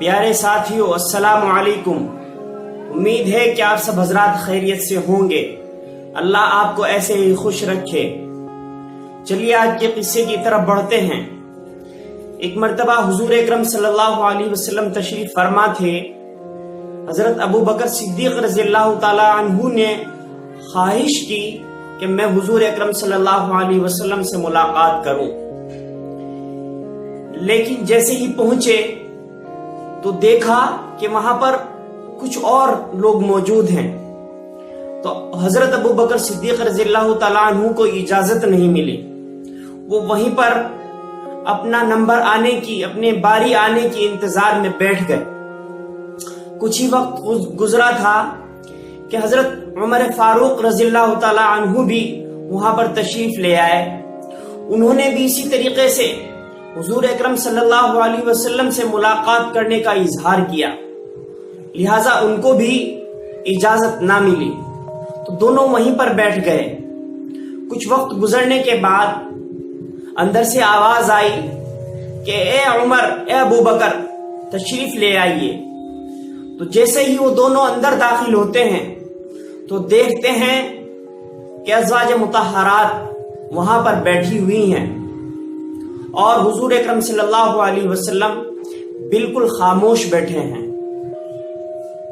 پیارے ساتھیو السلام علیکم۔ امید ہے کہ آپ سب حضرات خیریت سے ہوں گے۔ اللہ آپ کو ایسے ہی خوش رکھے۔ چلیے آج کے قصے کی طرف بڑھتے ہیں۔ ایک مرتبہ حضور اکرم صلی اللہ علیہ وسلم تشریف فرما تھے۔ حضرت ابو بکر صدیق رضی اللہ تعالی عنہ نے خواہش کی کہ میں حضور اکرم صلی اللہ علیہ وسلم سے ملاقات کروں، لیکن جیسے ہی پہنچے تو دیکھا کہ وہاں پر کچھ اور لوگ موجود ہیں، تو حضرت ابو بکر صدیق رضی اللہ تعالیٰ عنہ کو اجازت نہیں ملی۔ وہ وہیں پر اپنا نمبر آنے کی، اپنے باری آنے کی انتظار میں بیٹھ گئے۔ کچھ ہی وقت گزرا تھا کہ حضرت عمر فاروق رضی اللہ تعالیٰ عنہ بھی وہاں پر تشریف لے آئے۔ انہوں نے بھی اسی طریقے سے حضور اکرم صلی اللہ علیہ وسلم سے ملاقات کرنے کا اظہار کیا، لہٰذا ان کو بھی اجازت نہ ملی، تو دونوں وہیں پر بیٹھ گئے۔ کچھ وقت گزرنے کے بعد اندر سے آواز آئی کہ اے عمر، اے ابو بکر، تشریف لے آئیے۔ تو جیسے ہی وہ دونوں اندر داخل ہوتے ہیں تو دیکھتے ہیں کہ ازواج مطہرات وہاں پر بیٹھی ہوئی ہیں، اور حضور اکرم صلی اللہ علیہ وسلم بالکل خاموش بیٹھے ہیں۔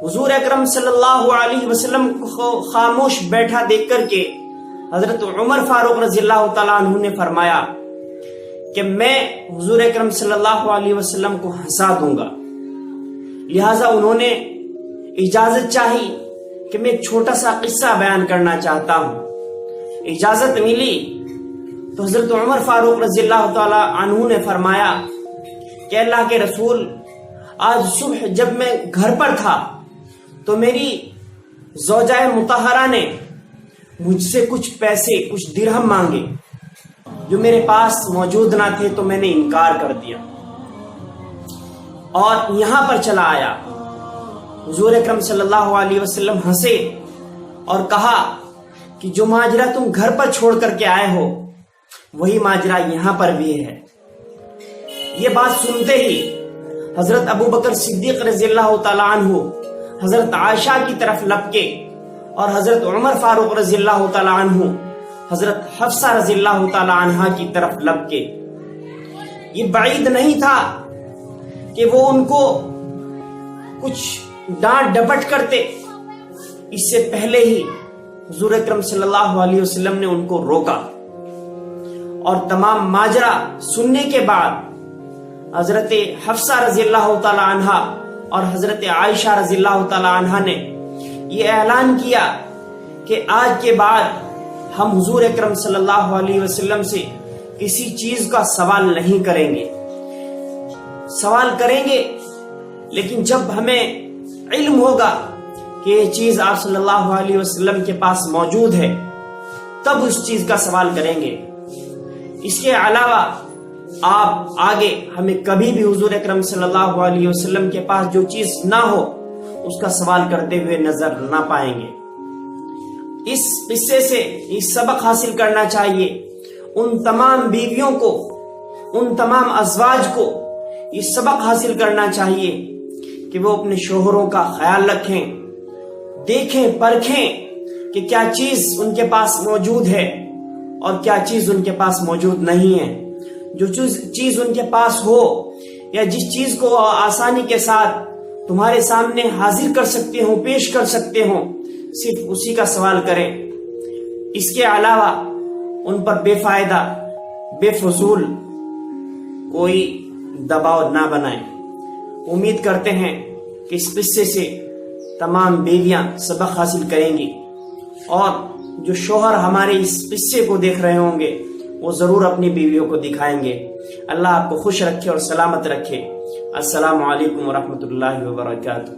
حضور اکرم صلی اللہ علیہ وسلم کو خاموش بیٹھا دیکھ کر کے حضرت عمر فاروق رضی اللہ تعالیٰ عنہ نے فرمایا کہ میں حضور اکرم صلی اللہ علیہ وسلم کو ہنسا دوں گا، لہٰذا انہوں نے اجازت چاہی کہ میں ایک چھوٹا سا قصہ بیان کرنا چاہتا ہوں۔ اجازت ملی تو حضرت عمر فاروق رضی اللہ تعالی عنہ نے فرمایا کہ اللہ کے رسول، آج صبح جب میں گھر پر تھا تو میری زوجہ مطہرہ نے مجھ سے کچھ پیسے، کچھ درہم مانگے جو میرے پاس موجود نہ تھے، تو میں نے انکار کر دیا اور یہاں پر چلا آیا۔ حضور اکرم صلی اللہ علیہ وسلم ہنسے اور کہا کہ جو ماجرا تم گھر پر چھوڑ کر کے آئے ہو وہی ماجرا یہاں پر بھی ہے۔ یہ بات سنتے ہی حضرت ابو بکر صدیق رضی اللہ تعالیٰ عنہ حضرت عائشہ کی طرف لپکے، اور حضرت عمر فاروق رضی اللہ تعالیٰ عنہ حضرت حفصہ رضی اللہ تعالیٰ عنہ کی طرف لپکے۔ یہ بعید نہیں تھا کہ وہ ان کو کچھ ڈانٹ ڈپٹ کرتے، اس سے پہلے ہی حضور اکرم صلی اللہ علیہ وسلم نے ان کو روکا، اور تمام ماجرا سننے کے بعد حضرت حفصہ رضی اللہ تعالی عنہ اور حضرت عائشہ رضی اللہ تعالی عنہ نے یہ اعلان کیا کہ آج کے بعد ہم حضور اکرم صلی اللہ علیہ وسلم سے کسی چیز کا سوال نہیں کریں گے۔ سوال کریں گے لیکن جب ہمیں علم ہوگا کہ یہ چیز آپ صلی اللہ علیہ وسلم کے پاس موجود ہے تب اس چیز کا سوال کریں گے۔ اس کے علاوہ آپ آگے ہمیں کبھی بھی حضور اکرم صلی اللہ علیہ وسلم کے پاس جو چیز نہ ہو اس کا سوال کرتے ہوئے نظر نہ پائیں گے۔ اس قصے سے یہ سبق حاصل کرنا چاہیے ان تمام بیویوں کو، ان تمام ازواج کو یہ سبق حاصل کرنا چاہیے کہ وہ اپنے شوہروں کا خیال رکھیں، دیکھیں پرکھیں کہ کیا چیز ان کے پاس موجود ہے اور کیا چیز ان کے پاس موجود نہیں ہے۔ جو چیز ان کے پاس ہو یا جس چیز کو آسانی کے ساتھ تمہارے سامنے حاضر کر سکتے ہوں، پیش کر سکتے ہوں، صرف اسی کا سوال کریں۔ اس کے علاوہ ان پر بے فائدہ، بے فضول کوئی دباؤ نہ بنائیں۔ امید کرتے ہیں کہ اس قصے سے تمام بیویاں سبق حاصل کریں گی، اور جو شوہر ہمارے اس قصے کو دیکھ رہے ہوں گے وہ ضرور اپنی بیویوں کو دکھائیں گے۔ اللہ آپ کو خوش رکھے اور سلامت رکھے۔ السلام علیکم ورحمۃ اللہ وبرکاتہ۔